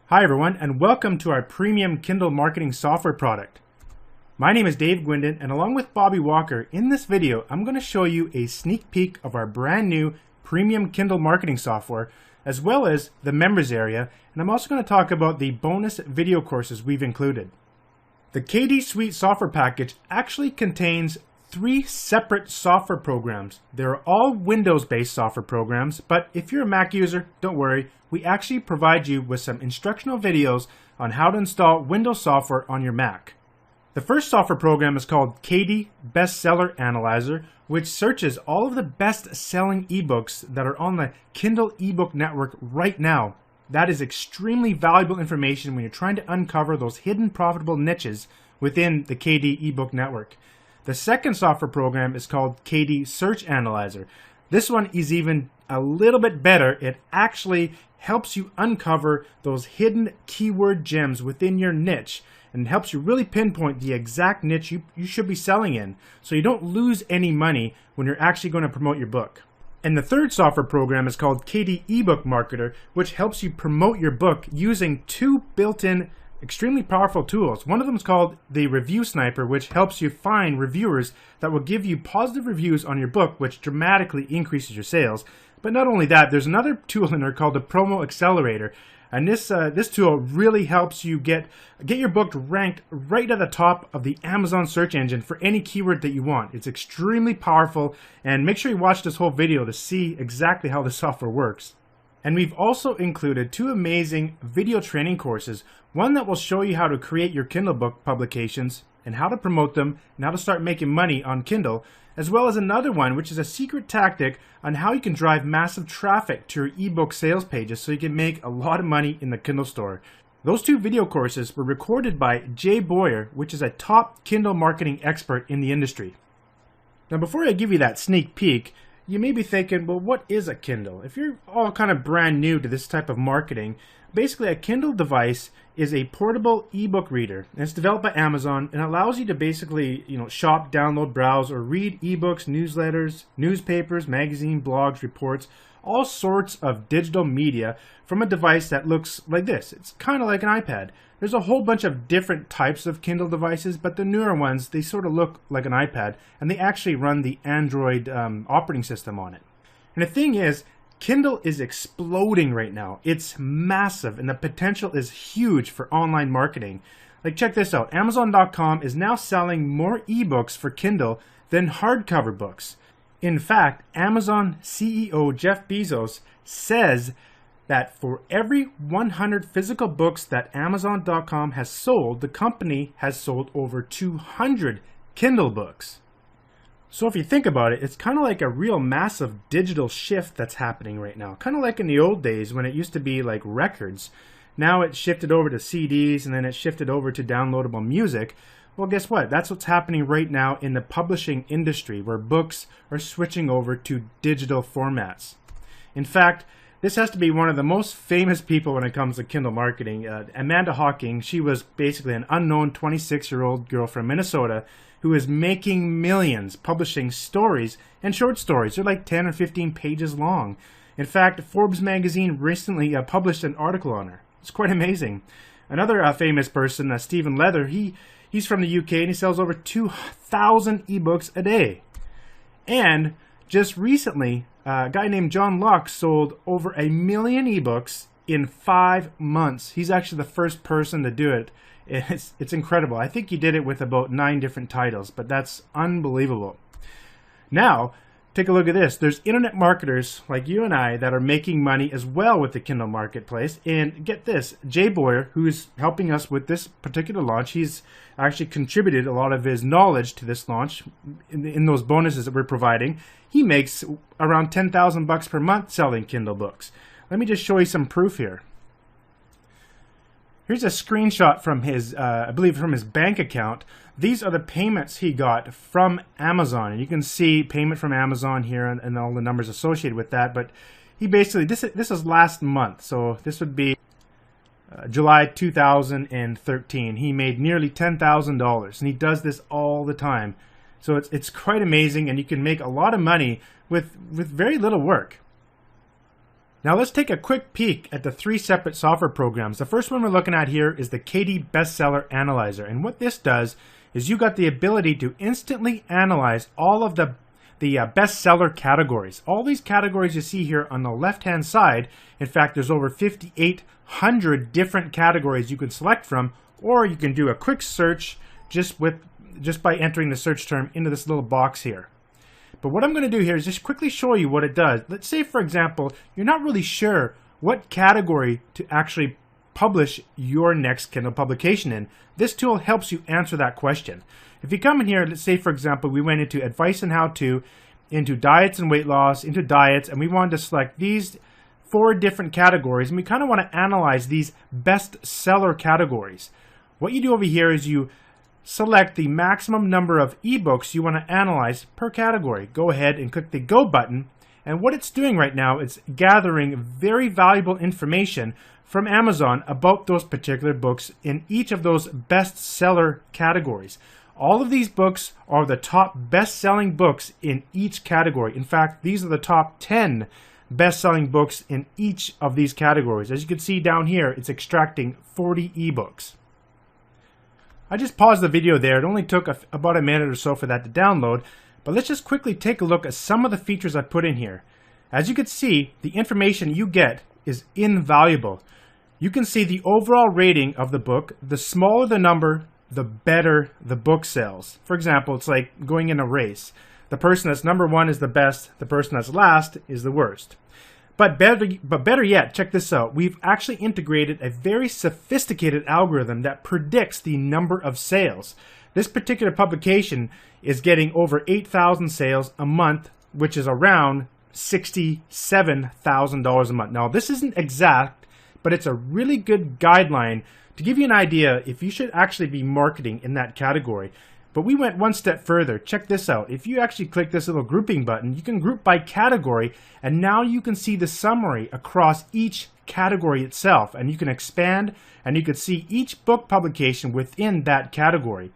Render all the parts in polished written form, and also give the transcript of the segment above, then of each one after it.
Hi everyone, and welcome to our premium Kindle Marketing Software product. My name is Dave Gwindon, and along with Bobby Walker, in this video I'm going to show you a sneak peek of our brand new premium Kindle Marketing Software, as well as the members area, and I'm also going to talk about the bonus video courses we've included. The KD Suite software package actually contains 3 separate software programs. They're all Windows-based software programs, but if you're a Mac user, don't worry, we actually provide you with some instructional videos on how to install Windows software on your Mac. The first software program is called KD Bestseller Analyzer, which searches all of the best-selling ebooks that are on the Kindle ebook network right now. That is extremely valuable information when you're trying to uncover those hidden profitable niches within the KD ebook network. The second software program is called KD Search Analyzer. This one is even a little bit better. It actually helps you uncover those hidden keyword gems within your niche and helps you really pinpoint the exact niche you should be selling in, so you don't lose any money when you're actually going to promote your book. And the third software program is called KD Ebook Marketer, which helps you promote your book using 2 built-in extremely powerful tools. One of them is called the Review Sniper, which helps you find reviewers that will give you positive reviews on your book, which dramatically increases your sales. But not only that, there's another tool in there called the Promo Accelerator, and this tool really helps you get your book ranked right at the top of the Amazon search engine for any keyword that you want. It's extremely powerful, and make sure you watch this whole video to see exactly how the software works. And we've also included 2 amazing video training courses, one that will show you how to create your Kindle book publications and how to promote them and how to start making money on Kindle, as well as another one which is a secret tactic on how you can drive massive traffic to your ebook sales pages so you can make a lot of money in the Kindle store. Those 2 video courses were recorded by Jay Boyer, which is a top Kindle marketing expert in the industry. Now before I give you that sneak peek, you may be thinking, well, what is a Kindle? If you're all kind of brand new to this type of marketing, basically a Kindle device is a portable ebook reader. And it's developed by Amazon and allows you to basically, shop, download, browse, or read ebooks, newsletters, newspapers, magazines, blogs, reports, all sorts of digital media from a device that looks like this. It's kind of like an iPad. There's a whole bunch of different types of Kindle devices, but the newer ones, they sort of look like an iPad, and they actually run the Android operating system on it. And the thing is, Kindle is exploding right now. It's massive, and the potential is huge for online marketing. Like, check this out. Amazon.com is now selling more ebooks for Kindle than hardcover books. In fact, Amazon CEO Jeff Bezos says that for every 100 physical books that Amazon.com has sold, the company has sold over 200 Kindle books. So if you think about it, it's kind of like a real massive digital shift that's happening right now. Kind of like in the old days when it used to be like records. Now it's shifted over to CDs, and then it's shifted over to downloadable music. Well, guess what? That's what's happening right now in the publishing industry, where books are switching over to digital formats. In fact, this has to be one of the most famous people when it comes to Kindle marketing. Amanda Hawking, she was basically an unknown 26-year-old girl from Minnesota who is making millions publishing stories and short stories. They're like 10 or 15 pages long. In fact, Forbes magazine recently published an article on her. It's quite amazing. Another famous person, Stephen Leather, he's from the UK and he sells over 2,000 ebooks a day. And just recently, a guy named John Locke sold over 1 million ebooks in 5 months. He's actually the first person to do it. It's incredible. I think he did it with about 9 different titles, but that's unbelievable. Now, take a look at this. There's internet marketers like you and I that are making money as well with the Kindle marketplace. And get this, Jay Boyer, who is helping us with this particular launch, he's actually contributed a lot of his knowledge to this launch in those bonuses that we're providing. He makes around $10,000 per month selling Kindle books. Let me just show you some proof here. Here's a screenshot from his, I believe from his bank account. These are the payments he got from Amazon. And you can see payment from Amazon here and all the numbers associated with that. But he basically, this is last month. So this would be July 2013. He made nearly $10,000. And he does this all the time. So it's quite amazing. And you can make a lot of money with very little work. Now let's take a quick peek at the 3 separate software programs. The first one we're looking at here is the KD Bestseller Analyzer. And what this does is you got the ability to instantly analyze all of the bestseller categories. All these categories you see here on the left-hand side, in fact, there's over 5,800 different categories you can select from, or you can do a quick search just by entering the search term into this little box here. But what I'm going to do here is just quickly show you what it does. Let's say, for example, you're not really sure what category to actually publish your next Kindle publication in. This tool helps you answer that question. If you come in here, let's say, for example, we went into advice and how-to, into diets and weight loss, into diets, and we wanted to select these 4 different categories, and we kind of want to analyze these bestseller categories. What you do over here is you select the maximum number of ebooks you want to analyze per category. Go ahead and click the Go button, and what it's doing right now is gathering very valuable information from Amazon about those particular books in each of those bestseller categories. All of these books are the top best-selling books in each category. In fact, these are the top 10 best-selling books in each of these categories. As you can see down here, it's extracting 40 ebooks. I just paused the video there. It only took about a minute or so for that to download, but let's just quickly take a look at some of the features I put in here. As you can see, the information you get is invaluable. You can see the overall rating of the book. The smaller the number, the better the book sells. For example, it's like going in a race. The person that's number 1 is the best, the person that's last is the worst. But better yet, check this out. We've actually integrated a very sophisticated algorithm that predicts the number of sales. This particular publication is getting over 8,000 sales a month, which is around $67,000 a month. Now, this isn't exact, but it's a really good guideline to give you an idea if you should actually be marketing in that category. But we went one step further. Check this out. If you actually click this little grouping button, you can group by category, and now you can see the summary across each category itself, and you can expand and you can see each book publication within that category.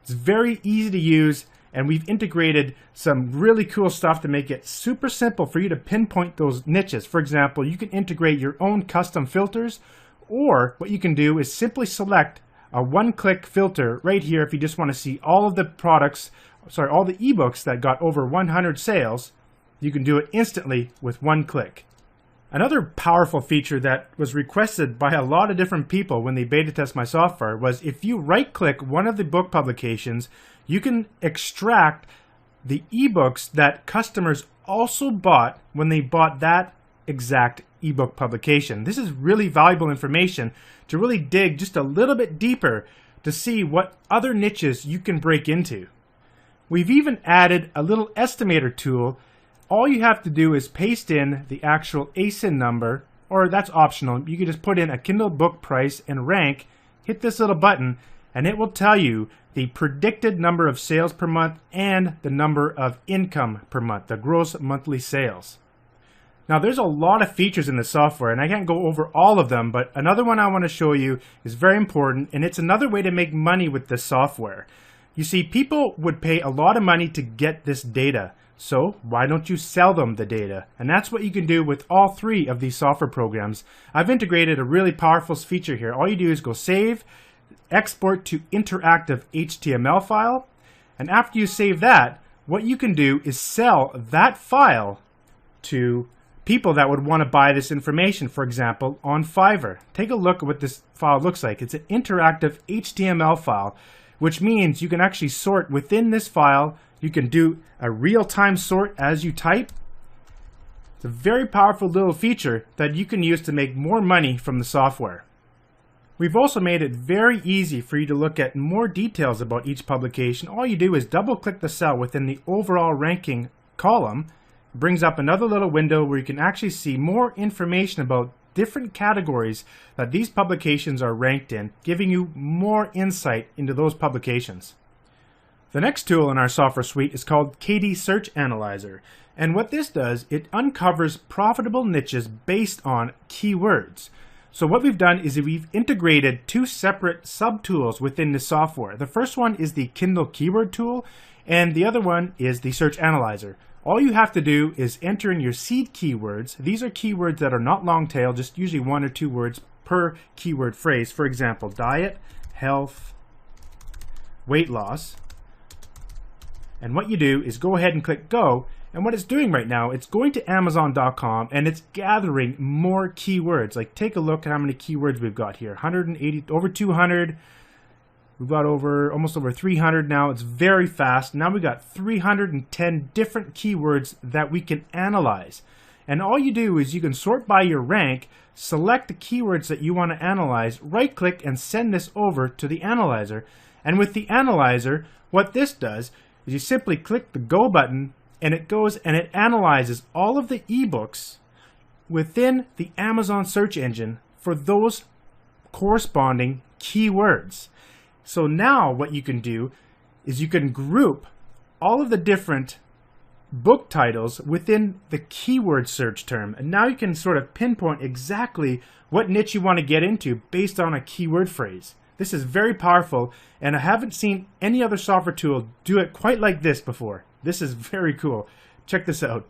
It's very easy to use, and we've integrated some really cool stuff to make it super simple for you to pinpoint those niches. For example, you can integrate your own custom filters, or what you can do is simply select a one-click filter right here if you just want to see all of the all the ebooks that got over 100 sales. You can do it instantly with one click. Another powerful feature that was requested by a lot of different people when they beta test my software was if you right-click one of the book publications, you can extract the ebooks that customers also bought when they bought that exact ebook publication. This is really valuable information to really dig just a little bit deeper to see what other niches you can break into. We've even added a little estimator tool. All you have to do is paste in the actual ASIN number, or that's optional. You can just put in a Kindle book price and rank, hit this little button, and it will tell you the predicted number of sales per month and the number of income per month, the gross monthly sales. Now, there's a lot of features in the software, and I can't go over all of them, but another one I want to show you is very important, and it's another way to make money with this software. You see, people would pay a lot of money to get this data, so why don't you sell them the data? And that's what you can do with all 3 of these software programs. I've integrated a really powerful feature here. All you do is go save, export to interactive HTML file, and after you save that, what you can do is sell that file to people that would want to buy this information, for example, on Fiverr. Take a look at what this file looks like. It's an interactive HTML file, which means you can actually sort within this file. You can do a real-time sort as you type. It's a very powerful little feature that you can use to make more money from the software. We've also made it very easy for you to look at more details about each publication. All you do is double-click the cell within the overall ranking column. Brings up another little window where you can actually see more information about different categories that these publications are ranked in, giving you more insight into those publications. The next tool in our software suite is called KD Search Analyzer, and what this does, it uncovers profitable niches based on keywords. So what we've done is we've integrated 2 separate subtools within the software. The first one is the Kindle Keyword Tool, and the other one is the Search Analyzer. All you have to do is enter in your seed keywords. These are keywords that are not long tail, just usually 1 or 2 words per keyword phrase. For example, diet, health, weight loss. And what you do is go ahead and click go. And what it's doing right now, it's going to Amazon.com and it's gathering more keywords. Like, take a look at how many keywords we've got here. 180, over 200. We've got almost over 300 now. It's very fast. Now we've got 310 different keywords that we can analyze. And all you do is you can sort by your rank, select the keywords that you want to analyze, right-click and send this over to the analyzer. And with the analyzer, what this does is you simply click the go button and it goes and it analyzes all of the ebooks within the Amazon search engine for those corresponding keywords. So now what you can do is you can group all of the different book titles within the keyword search term. And now you can sort of pinpoint exactly what niche you want to get into based on a keyword phrase. This is very powerful, and I haven't seen any other software tool do it quite like this before. This is very cool. Check this out.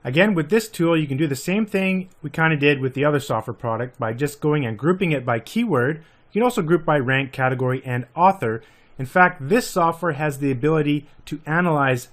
Again, with this tool, you can do the same thing we kind of did with the other software product by just going and grouping it by keyword. You can also group by rank, category, and author. In fact, this software has the ability to analyze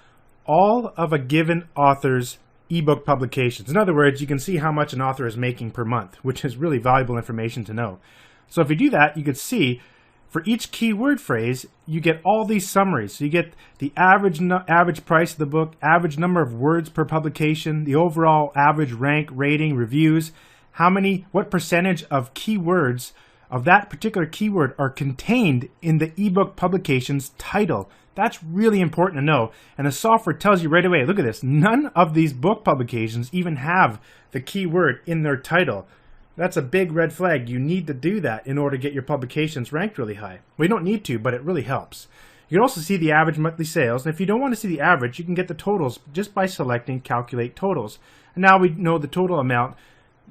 all of a given author's ebook publications. In other words, you can see how much an author is making per month, which is really valuable information to know. So if you do that, you could see for each keyword phrase, you get all these summaries. So you get the average price of the book, average number of words per publication, the overall average rank, rating, reviews, what percentage of keywords of that particular keyword are contained in the ebook publication's title. That's really important to know. And the software tells you right away, look at this, none of these book publications even have the keyword in their title. That's a big red flag. You need to do that in order to get your publications ranked really high. Well, you don't need to, but it really helps. You can also see the average monthly sales. And if you don't want to see the average, you can get the totals just by selecting Calculate Totals. And now we know the total amount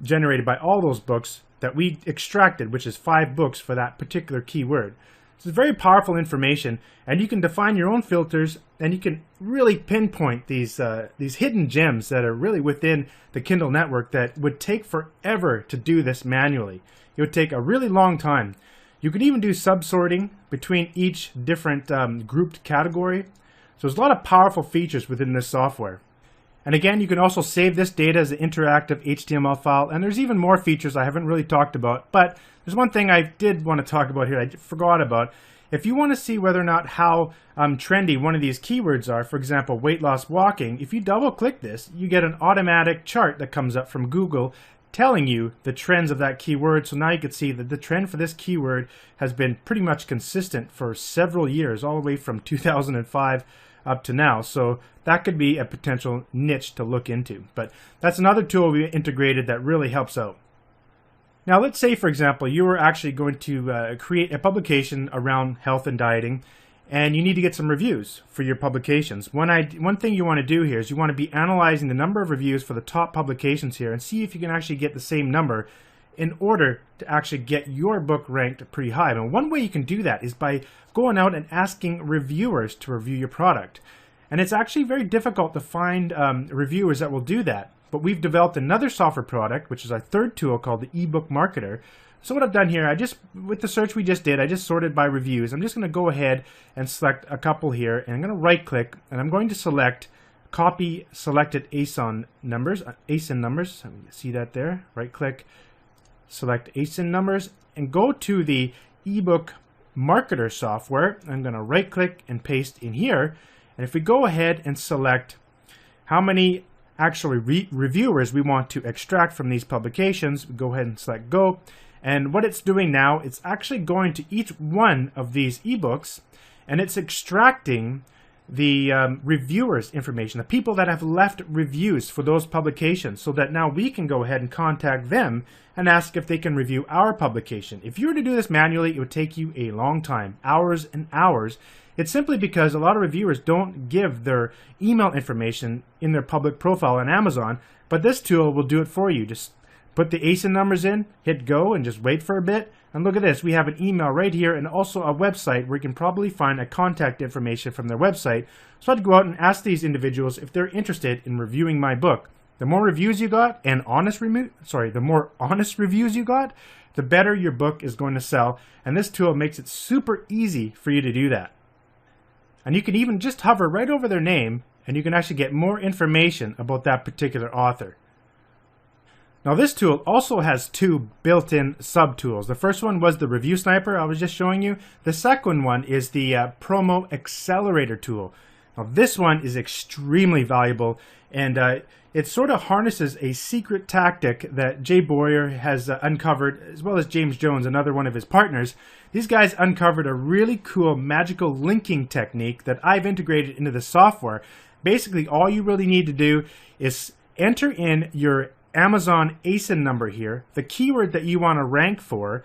generated by all those books that we extracted, which is 5 books for that particular keyword. So it's very powerful information, and you can define your own filters, and you can really pinpoint these hidden gems that are really within the Kindle network that would take forever to do this manually. It would take a really long time. You can even do subsorting between each different grouped category. So there's a lot of powerful features within this software. And again, you can also save this data as an interactive HTML file, and there's even more features I haven't really talked about, but there's one thing I did want to talk about here I forgot about. If you want to see whether or not how trendy one of these keywords are, for example, weight loss walking, if you double click this, you get an automatic chart that comes up from Google telling you the trends of that keyword. So now you can see that the trend for this keyword has been pretty much consistent for several years, all the way from 2005 up to now. So that could be a potential niche to look into. But that's another tool we integrated that really helps out. Now let's say, for example, you were actually going to create a publication around health and dieting, and you need to get some reviews for your publications. One thing you want to do here is you want to be analyzing the number of reviews for the top publications here and see if you can actually get the same number in order to actually get your book ranked pretty high. And one way you can do that is by going out and asking reviewers to review your product. And it's actually very difficult to find reviewers that will do that. But we've developed another software product, which is our third tool called the ebook marketer. So what I've done here, with the search we just did, I just sorted by reviews. I'm just going to go ahead and select a couple here, and I'm going to right click, and I'm going to select copy selected ASIN numbers. See that there? Right click, select ASIN numbers, and go to the ebook marketer software. I'm going to right click and paste in here. And if we go ahead and select how many actually reviewers we want to extract from these publications, we go ahead and select go. And what it's doing now, it's actually going to each one of these ebooks, and it's extracting the reviewers' information, the people that have left reviews for those publications, so that now we can go ahead and contact them and ask if they can review our publication. If you were to do this manually, it would take you a long time, hours and hours. It's simply because a lot of reviewers don't give their email information in their public profile on Amazon, but this tool will do it for you. Just put the ASIN numbers in, hit go, and just wait for a bit. And look at this, we have an email right here and also a website where you can probably find a contact information from their website. So I'd go out and ask these individuals if they're interested in reviewing my book. The more reviews you got and the more honest reviews you got, the better your book is going to sell. And this tool makes it super easy for you to do that. And you can even just hover right over their name and you can actually get more information about that particular author. Now this tool also has two built-in sub-tools. The first one was the Review Sniper I was just showing you. The second one is the Promo Accelerator tool. Now this one is extremely valuable, and it sort of harnesses a secret tactic that Jay Boyer has uncovered, as well as James Jones, another one of his partners. These guys uncovered a really cool magical linking technique that I've integrated into the software. Basically, all you really need to do is enter in your Amazon ASIN number here, the keyword that you want to rank for,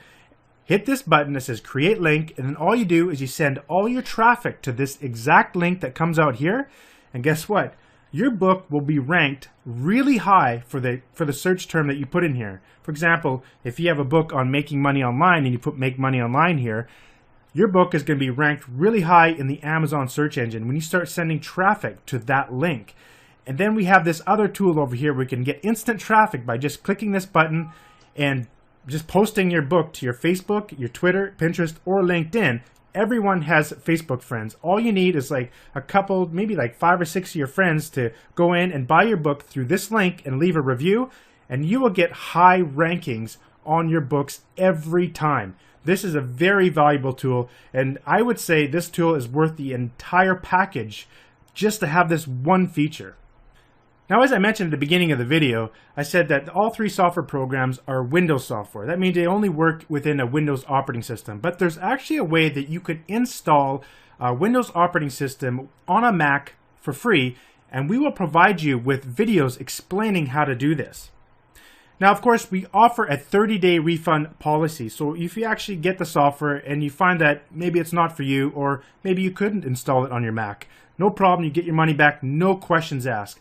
hit this button that says create link, and then all you do is you send all your traffic to this exact link that comes out here, and guess what? Your book will be ranked really high for the search term that you put in here. For example, if you have a book on making money online and you put make money online here, your book is going to be ranked really high in the Amazon search engine when you start sending traffic to that link. And then we have this other tool over here where we can get instant traffic by just clicking this button and just posting your book to your Facebook, your Twitter, Pinterest, or LinkedIn. Everyone has Facebook friends. All you need is like a couple, maybe like 5 or 6 of your friends to go in and buy your book through this link and leave a review, and you will get high rankings on your books every time. This is a very valuable tool, and I would say this tool is worth the entire package just to have this one feature. Now, as I mentioned at the beginning of the video, I said that all three software programs are Windows software. That means they only work within a Windows operating system. But there's actually a way that you could install a Windows operating system on a Mac for free, and we will provide you with videos explaining how to do this. Now, of course, we offer a 30-day refund policy. So if you actually get the software and you find that maybe it's not for you, or maybe you couldn't install it on your Mac, no problem, you get your money back, no questions asked.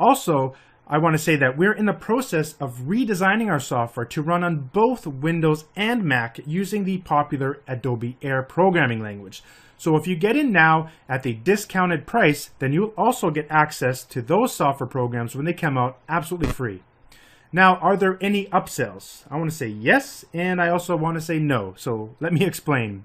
Also, I want to say that we're in the process of redesigning our software to run on both Windows and Mac using the popular Adobe Air programming language. So if you get in now at the discounted price, then you'll also get access to those software programs when they come out absolutely free. Now, are there any upsells? I want to say yes, and I also want to say no. So let me explain.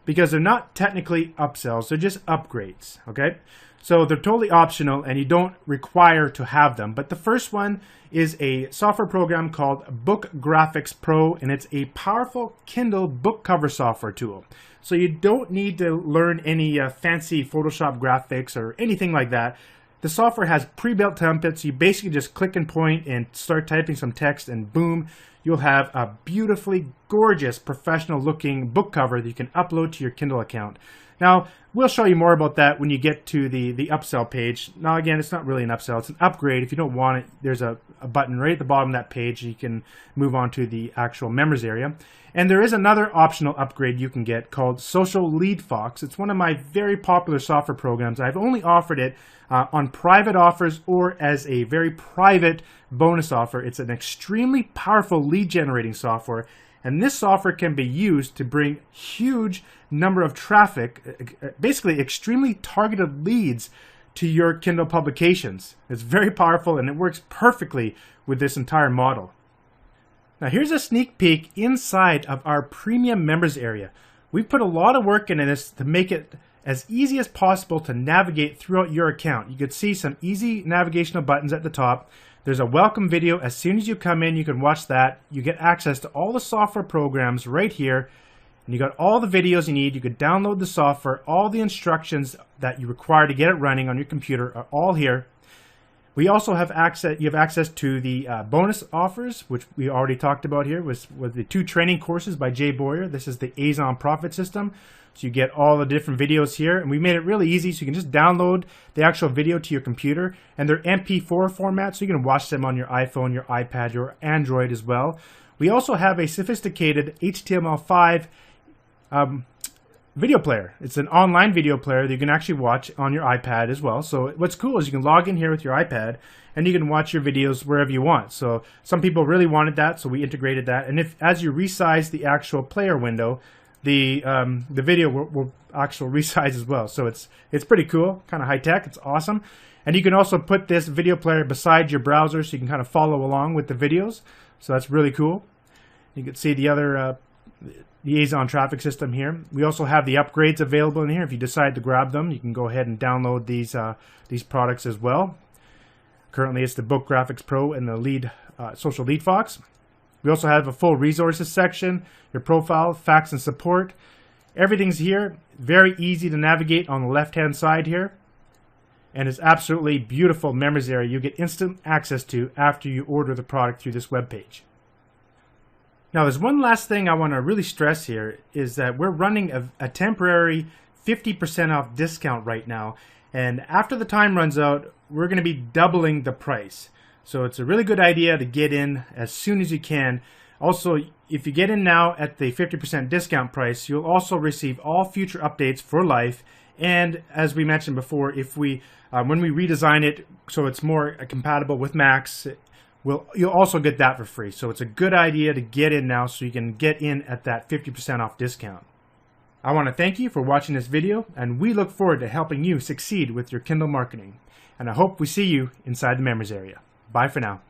Because they're not technically upsells, they're just upgrades, okay? So they're totally optional and you don't require to have them. But the first one is a software program called Book Graphics Pro, and it's a powerful Kindle book cover software tool. So you don't need to learn any fancy Photoshop graphics or anything like that. The software has pre-built templates. You basically just click and point and start typing some text, and boom, you'll have a beautifully gorgeous professional looking book cover that you can upload to your Kindle account. Now, we'll show you more about that when you get to the upsell page. Now, again, it's not really an upsell. It's an upgrade. If you don't want it, there's a button right at the bottom of that page. You can move on to the actual members area. And there is another optional upgrade you can get called Social Lead Fox. It's one of my very popular software programs. I've only offered it on private offers or as a very private bonus offer. It's an extremely powerful lead generating software. And this software can be used to bring huge number of traffic, basically extremely targeted leads to your Kindle publications. It's very powerful and it works perfectly with this entire model. Now here's a sneak peek inside of our premium members area. We've put a lot of work into this to make it as easy as possible to navigate throughout your account. You could see some easy navigational buttons at the top. There's a welcome video. As soon as you come in, you can watch that. You get access to all the software programs right here. And you got all the videos you need. You could download the software. All the instructions that you require to get it running on your computer are all here. We also have access. You have access to the bonus offers, which we already talked about here, with the 2 training courses by Jay Boyer. This is the Azon Profit System. So you get all the different videos here, and we made it really easy, so you can just download the actual video to your computer, and they're MP4 format, so you can watch them on your iPhone, your iPad, your Android as well. We also have a sophisticated HTML5 video player. It's an online video player that you can actually watch on your iPad as well. So what's cool is you can log in here with your iPad and you can watch your videos wherever you want. So some people really wanted that, so we integrated that. And if as you resize the actual player window, the video will actually resize as well. So it's pretty cool, kind of high tech. It's awesome. And you can also put this video player beside your browser so you can kind of follow along with the videos. So that's really cool. You can see the other liaison traffic system here. We also have the upgrades available in here. If you decide to grab them, you can go ahead and download these products as well. Currently it's the Book Graphics Pro and the Lead Social Lead Fox. We also have a full resources section, your profile, facts and support. Everything's here. Very easy to navigate on the left hand side here. And it's absolutely beautiful members area you get instant access to after you order the product through this web page. Now there's one last thing I want to really stress here is that we're running a temporary 50% off discount right now, and after the time runs out we're going to be doubling the price. So it's a really good idea to get in as soon as you can. Also, if you get in now at the 50% discount price, you'll also receive all future updates for life. And as we mentioned before, if we when we redesign it so it's more compatible with Macs, you'll also get that for free. So it's a good idea to get in now so you can get in at that 50% off discount. I want to thank you for watching this video, and we look forward to helping you succeed with your Kindle marketing. And I hope we see you inside the members area. Bye for now.